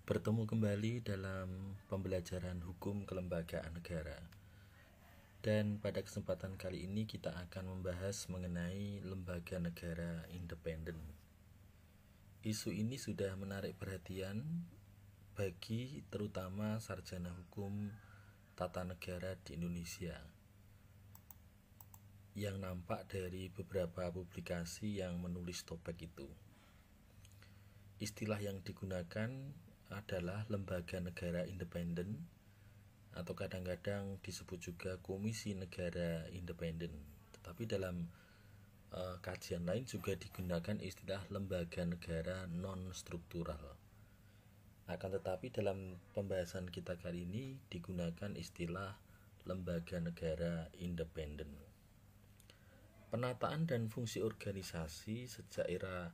Bertemu kembali dalam pembelajaran hukum kelembagaan negara. Dan pada kesempatan kali ini kita akan membahas mengenai lembaga negara independen. Isu ini sudah menarik perhatian bagi terutama sarjana hukum tata negara di Indonesia, yang nampak dari beberapa publikasi yang menulis topik itu. Istilah yang digunakan adalah lembaga negara independen, atau kadang-kadang disebut juga Komisi Negara Independen. Tetapi dalam kajian lain juga digunakan istilah lembaga negara non-struktural. Akan tetapi dalam pembahasan kita kali ini digunakan istilah lembaga negara independen. Penataan dan fungsi organisasi sejak era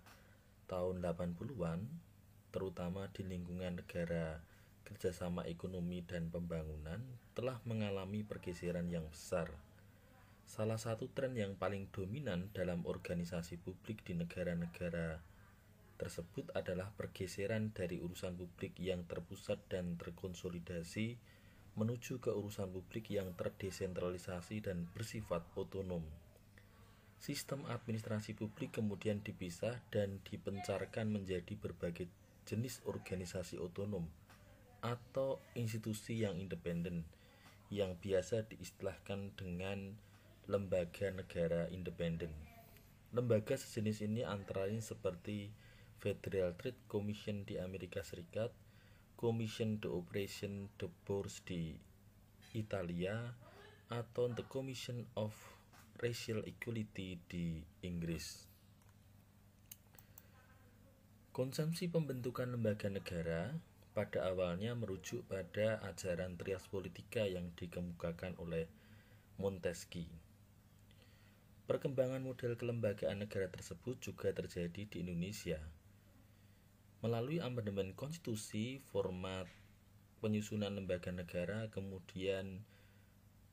tahun 80-an, terutama di lingkungan negara kerjasama ekonomi dan pembangunan, telah mengalami pergeseran yang besar. Salah satu tren yang paling dominan dalam organisasi publik di negara-negara tersebut adalah pergeseran dari urusan publik yang terpusat dan terkonsolidasi menuju ke urusan publik yang terdesentralisasi dan bersifat otonom. Sistem administrasi publik kemudian dipisah dan dipencarkan menjadi berbagai jenis organisasi otonom atau institusi yang independen, yang biasa diistilahkan dengan lembaga negara independen. Lembaga sejenis ini antara lain seperti Federal Trade Commission di Amerika Serikat, Commission de Operation de Bourse di Italia, atau The Commission of Racial Equality di Inggris. Konsepsi pembentukan lembaga negara pada awalnya merujuk pada ajaran trias politika yang dikemukakan oleh Montesquieu. Perkembangan model kelembagaan negara tersebut juga terjadi di Indonesia. Melalui amandemen konstitusi, format penyusunan lembaga negara kemudian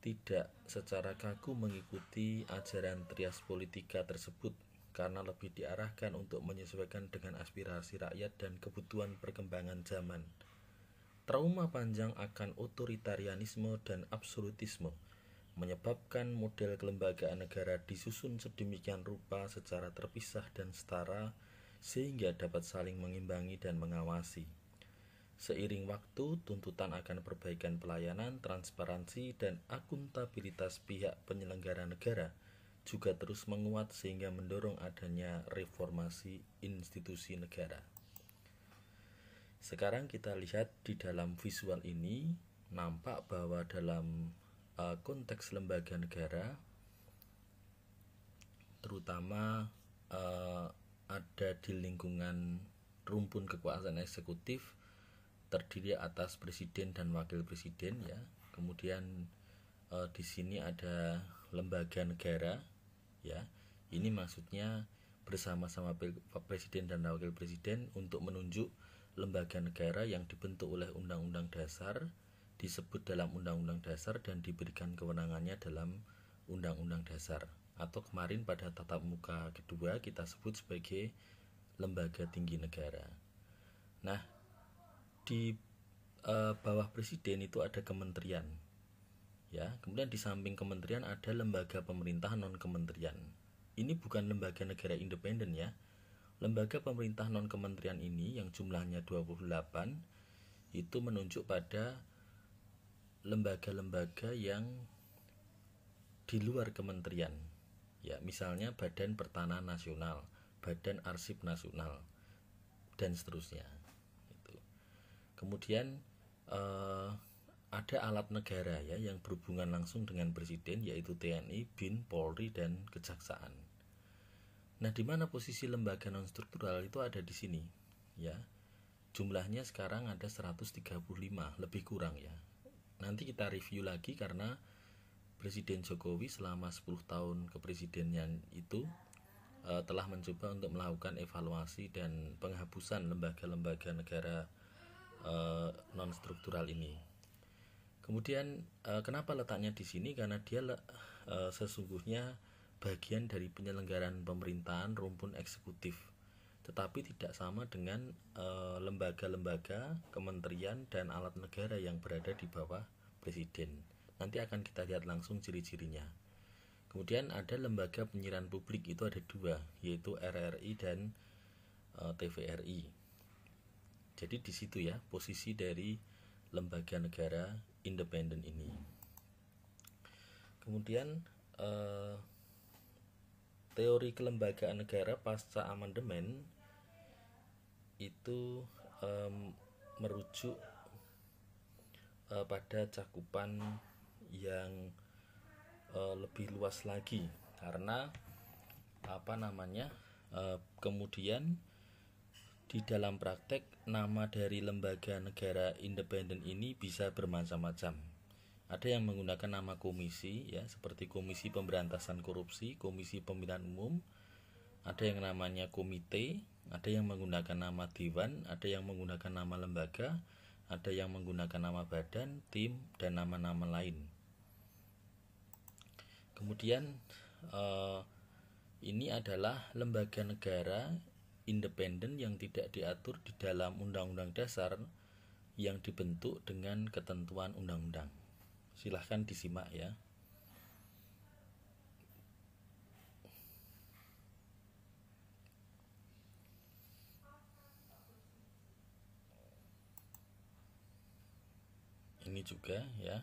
tidak secara kaku mengikuti ajaran trias politika tersebut, karena lebih diarahkan untuk menyesuaikan dengan aspirasi rakyat dan kebutuhan perkembangan zaman. Trauma panjang akan otoritarianisme dan absolutisme menyebabkan model kelembagaan negara disusun sedemikian rupa secara terpisah dan setara sehingga dapat saling mengimbangi dan mengawasi. Seiring waktu, tuntutan akan perbaikan pelayanan, transparansi, dan akuntabilitas pihak penyelenggara negara juga terus menguat sehingga mendorong adanya reformasi institusi negara. Sekarang kita lihat di dalam visual ini, nampak bahwa dalam konteks lembaga negara, terutama ada di lingkungan rumpun kekuasaan eksekutif, terdiri atas presiden dan wakil presiden, ya. Kemudian di sini ada lembaga negara, ya. Ini maksudnya bersama-sama presiden dan wakil presiden untuk menunjuk lembaga negara yang dibentuk oleh undang-undang dasar, disebut dalam undang-undang dasar dan diberikan kewenangannya dalam undang-undang dasar, atau kemarin pada tatap muka kedua kita sebut sebagai lembaga tinggi negara. Nah, di bawah presiden itu ada kementerian, ya. Kemudian di samping kementerian ada lembaga pemerintah non kementerian. Ini bukan lembaga negara independen, ya. Lembaga pemerintah non kementerian ini yang jumlahnya 28 itu menunjuk pada lembaga-lembaga yang di luar kementerian, ya. Misalnya Badan Pertanahan Nasional, Badan Arsip Nasional, dan seterusnya. Kemudian ada alat negara, ya, yang berhubungan langsung dengan presiden, yaitu TNI, BIN, Polri, dan Kejaksaan. Nah, di mana posisi lembaga non struktural itu ada di sini, ya. Jumlahnya sekarang ada 135, lebih kurang, ya. Nanti kita review lagi karena Presiden Jokowi selama 10 tahun kepresidenan itu telah mencoba untuk melakukan evaluasi dan penghapusan lembaga-lembaga negara non struktural ini. Kemudian kenapa letaknya di sini? Karena dia sesungguhnya bagian dari penyelenggaraan pemerintahan rumpun eksekutif. tetapi tidak sama dengan lembaga-lembaga, kementerian, dan alat negara yang berada di bawah presiden. Nanti akan kita lihat langsung ciri-cirinya. Kemudian ada lembaga penyiaran publik, itu ada dua, yaitu RRI dan TVRI. Jadi di situ ya posisi dari lembaga negara independen ini. Kemudian teori kelembagaan negara pasca amandemen itu merujuk pada cakupan yang lebih luas lagi, karena kemudian di dalam praktek nama dari lembaga negara independen ini bisa bermacam-macam. Ada yang menggunakan nama komisi ya, seperti Komisi Pemberantasan Korupsi, Komisi Pemilihan Umum, ada yang namanya komite, ada yang menggunakan nama dewan, ada yang menggunakan nama lembaga, ada yang menggunakan nama badan, tim, dan nama-nama lain. Kemudian ini adalah lembaga negara independen yang tidak diatur di dalam Undang-Undang Dasar yang dibentuk dengan ketentuan undang-undang. Silahkan disimak ya. Ini juga ya.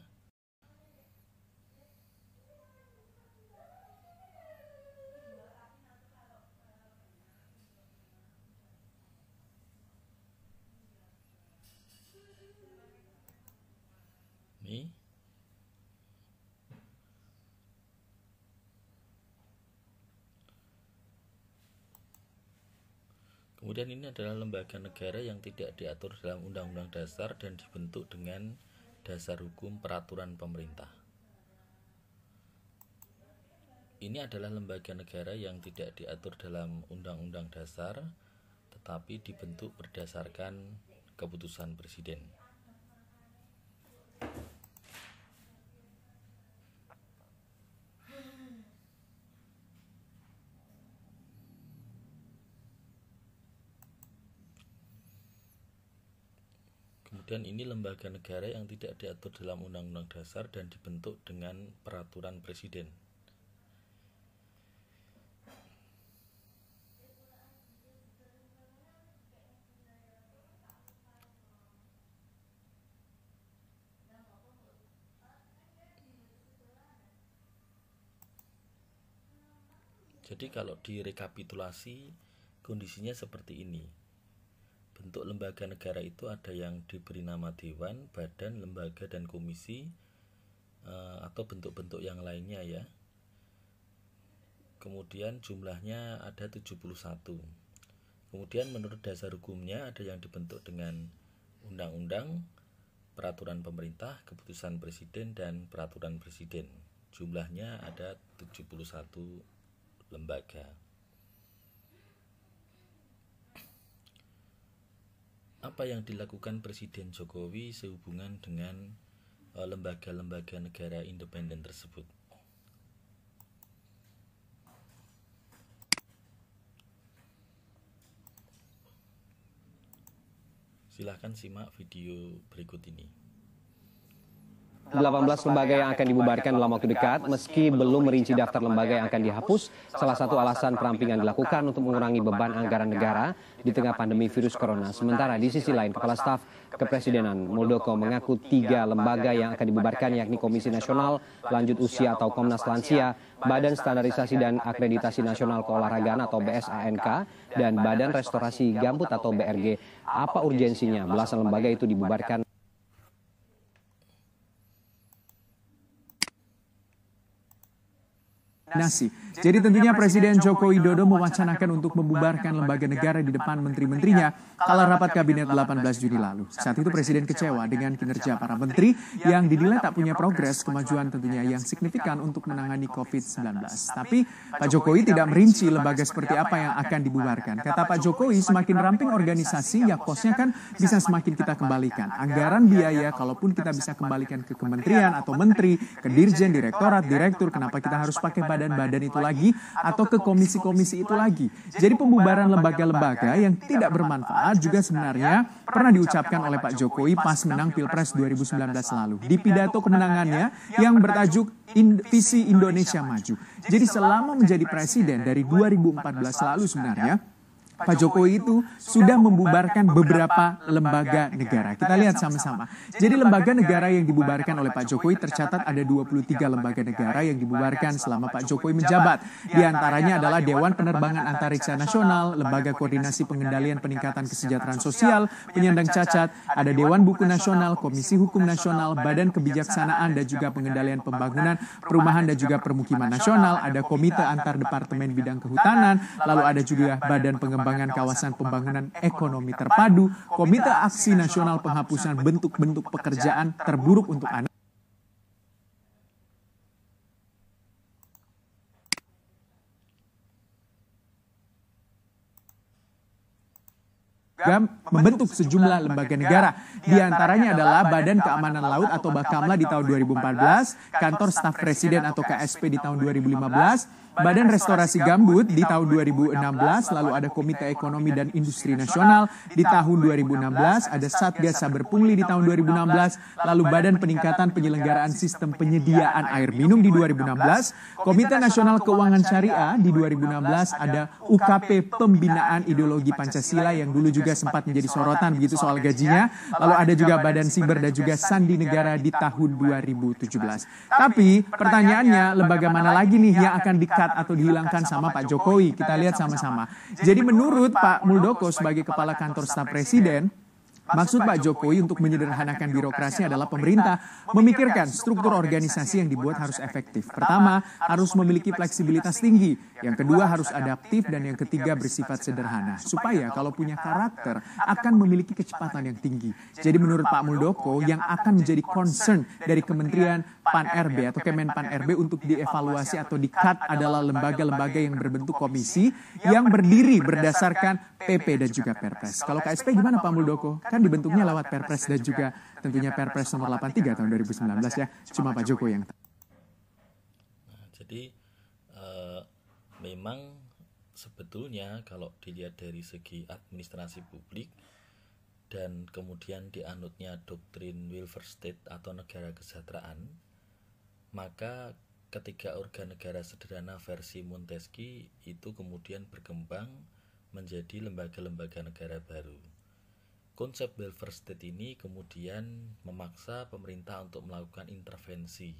Ini kemudian ini adalah lembaga negara yang tidak diatur dalam Undang-Undang Dasar dan dibentuk dengan dasar hukum peraturan pemerintah. Ini adalah lembaga negara yang tidak diatur dalam Undang-Undang Dasar tetapi dibentuk berdasarkan keputusan presiden. Kemudian ini lembaga negara yang tidak diatur dalam Undang-Undang Dasar dan dibentuk dengan peraturan presiden. Jadi kalau direkapitulasi kondisinya seperti ini. Bentuk lembaga negara itu ada yang diberi nama dewan, badan, lembaga, dan komisi, atau bentuk-bentuk yang lainnya ya. Kemudian jumlahnya ada 71. Kemudian menurut dasar hukumnya ada yang dibentuk dengan undang-undang, peraturan pemerintah, keputusan presiden, dan peraturan presiden. Jumlahnya ada 71 lembaga. Apa yang dilakukan Presiden Jokowi sehubungan dengan lembaga-lembaga negara independen tersebut? Silahkan simak video berikut ini. 18 lembaga yang akan dibubarkan dalam waktu dekat, meski belum merinci daftar lembaga yang akan dihapus. Salah satu alasan perampingan dilakukan untuk mengurangi beban anggaran negara di tengah pandemi virus corona. Sementara di sisi lain, Kepala Staf Kepresidenan Muldoko mengaku 3 lembaga yang akan dibubarkan, yakni Komisi Nasional Lanjut Usia atau Komnas Lansia, Badan Standarisasi dan Akreditasi Nasional Keolahragaan atau BSANK, dan Badan Restorasi Gambut atau BRG. Apa urgensinya belasan lembaga itu dibubarkan? Jadi tentunya Presiden Joko Widodo mewacanakan untuk membubarkan lembaga negara di depan menteri-menterinya kala rapat kabinet 18 Juni lalu. Saat itu Presiden kecewa dengan kinerja para menteri yang dinilai tak punya progres kemajuan tentunya yang signifikan untuk menangani COVID-19. Tapi Pak Jokowi tidak merinci lembaga seperti apa yang akan dibubarkan. Kata Pak Jokowi, semakin ramping organisasi ya kosnya kan bisa semakin kita kembalikan. Anggaran biaya kalaupun kita bisa kembalikan ke kementerian atau menteri, ke dirjen, direktorat, direktur, kenapa kita harus pakai badan-badan itu lagi atau ke komisi-komisi itu lagi. Jadi pembubaran lembaga-lembaga yang tidak bermanfaat juga sebenarnya pernah diucapkan oleh Pak Jokowi pas menang Pilpres 2019 lalu. Di pidato kemenangannya yang bertajuk Visi Indonesia Maju. Jadi selama menjadi presiden dari 2014 lalu sebenarnya, Pak Jokowi itu sudah membubarkan beberapa lembaga negara. Kita lihat sama-sama. Jadi lembaga negara yang dibubarkan oleh Pak Jokowi tercatat ada 23 lembaga negara yang dibubarkan selama Pak Jokowi menjabat. Di antaranya adalah Dewan Penerbangan Antariksa Nasional, Lembaga Koordinasi Pengendalian Peningkatan Kesejahteraan Sosial, Penyandang Cacat, ada Dewan Buku Nasional, Komisi Hukum Nasional, Badan Kebijaksanaan dan juga Pengendalian Pembangunan, Perumahan dan juga Permukiman Nasional, ada Komite Antar Departemen Bidang Kehutanan, lalu ada juga Badan Pengembangan Kawasan Pembangunan Ekonomi Terpadu, Komite Aksi Nasional Penghapusan Bentuk-bentuk Pekerjaan Terburuk untuk Anak, membentuk sejumlah lembaga negara. Di antaranya adalah Badan Keamanan Laut atau Bakamla di tahun 2014, Kantor Staf Presiden atau KSP di tahun 2015, Badan Restorasi Gambut di tahun 2016, lalu ada Komite Ekonomi dan Industri Nasional di tahun 2016, ada Satgas Saber Pungli di tahun 2016, lalu Badan Peningkatan Penyelenggaraan Sistem Penyediaan Air Minum di 2016, Komite Nasional Keuangan Syariah di 2016, ada UKP Pembinaan Ideologi Pancasila yang dulu juga sempat menjadi sorotan begitu soal gajinya, lalu ada juga Badan Siber dan juga Sandi Negara di tahun 2017. Tapi pertanyaannya, lembaga mana lagi nih yang akan di-cut atau dihilangkan sama Pak Jokowi? Kita lihat sama-sama. Jadi menurut Pak Muldoko sebagai Kepala Kantor Staf Presiden, maksud Pak Jokowi untuk menyederhanakan birokrasi adalah pemerintah memikirkan struktur organisasi yang dibuat harus efektif. Pertama, harus memiliki fleksibilitas tinggi. Yang kedua, harus adaptif. Dan yang ketiga, bersifat sederhana. Supaya kalau punya karakter, akan memiliki kecepatan yang tinggi. Jadi menurut Pak Muldoko, yang akan menjadi concern dari Kementerian Pan-RB atau Kemenpan-RB untuk dievaluasi atau di-cut adalah lembaga-lembaga yang berbentuk komisi yang berdiri berdasarkan PP dan juga Perpres. Kalau KSP gimana Pak Muldoko? Kan dibentuknya lewat Perpres dan juga tentunya Perpres nomor 83 tahun 2019 ya. Cuma Pak Jokowi yang jadi memang sebetulnya kalau dilihat dari segi administrasi publik dan kemudian dianutnya doktrin welfare state atau negara kesejahteraan, maka ketiga organ negara sederhana versi Montesquieu itu kemudian berkembang menjadi lembaga-lembaga negara baru. Konsep welfare state ini kemudian memaksa pemerintah untuk melakukan intervensi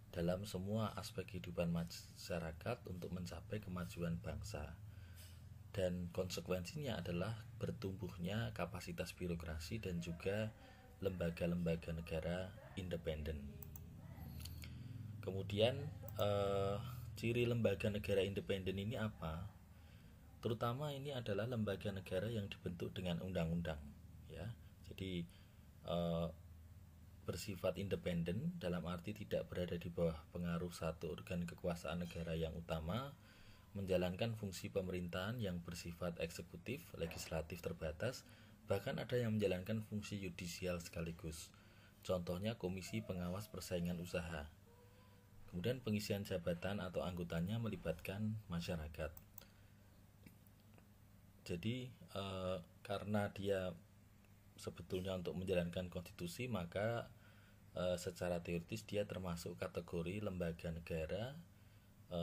dalam semua aspek kehidupan masyarakat untuk mencapai kemajuan bangsa. Dan konsekuensinya adalah bertumbuhnya kapasitas birokrasi dan juga lembaga-lembaga negara independen. Kemudian ciri lembaga negara independen ini apa? Terutama ini adalah lembaga negara yang dibentuk dengan undang-undang, ya. Jadi bersifat independen dalam arti tidak berada di bawah pengaruh satu organ kekuasaan negara yang utama, menjalankan fungsi pemerintahan yang bersifat eksekutif, legislatif terbatas, bahkan ada yang menjalankan fungsi yudisial sekaligus. Contohnya Komisi Pengawas Persaingan Usaha. Kemudian pengisian jabatan atau anggotanya melibatkan masyarakat. Jadi karena dia sebetulnya untuk menjalankan konstitusi, maka secara teoritis dia termasuk kategori lembaga negara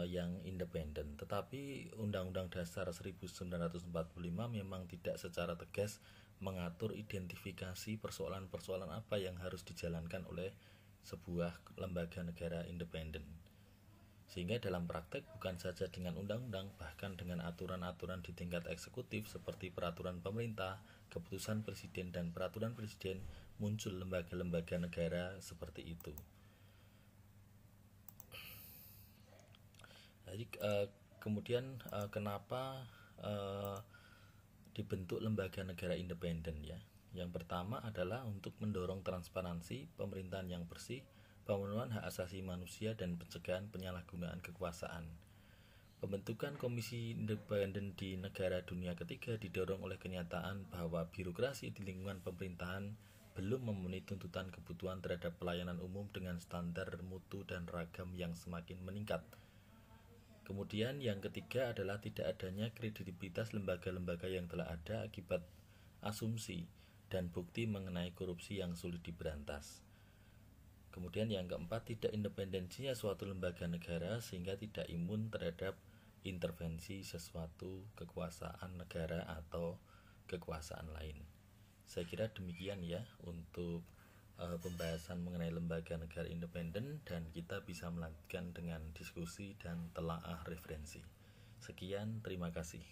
yang independen. Tetapi Undang-Undang Dasar 1945 memang tidak secara tegas mengatur identifikasi persoalan-persoalan apa yang harus dijalankan oleh sebuah lembaga negara independen. Sehingga dalam praktek bukan saja dengan undang-undang, bahkan dengan aturan-aturan di tingkat eksekutif seperti peraturan pemerintah, keputusan presiden dan peraturan presiden, muncul lembaga-lembaga negara seperti itu. Jadi kemudian kenapa dibentuk lembaga negara independen ya? Yang pertama adalah untuk mendorong transparansi, pemerintahan yang bersih, pemenuhan hak asasi manusia dan pencegahan penyalahgunaan kekuasaan. Pembentukan komisi independen di negara dunia ketiga didorong oleh kenyataan bahwa birokrasi di lingkungan pemerintahan belum memenuhi tuntutan kebutuhan terhadap pelayanan umum dengan standar mutu dan ragam yang semakin meningkat. Kemudian yang ketiga adalah tidak adanya kredibilitas lembaga-lembaga yang telah ada akibat asumsi dan bukti mengenai korupsi yang sulit diberantas. Kemudian yang keempat, tidak independensinya suatu lembaga negara sehingga tidak imun terhadap intervensi sesuatu kekuasaan negara atau kekuasaan lain. Saya kira demikian ya untuk pembahasan mengenai lembaga negara independen, dan kita bisa melanjutkan dengan diskusi dan telaah referensi. Sekian, terima kasih.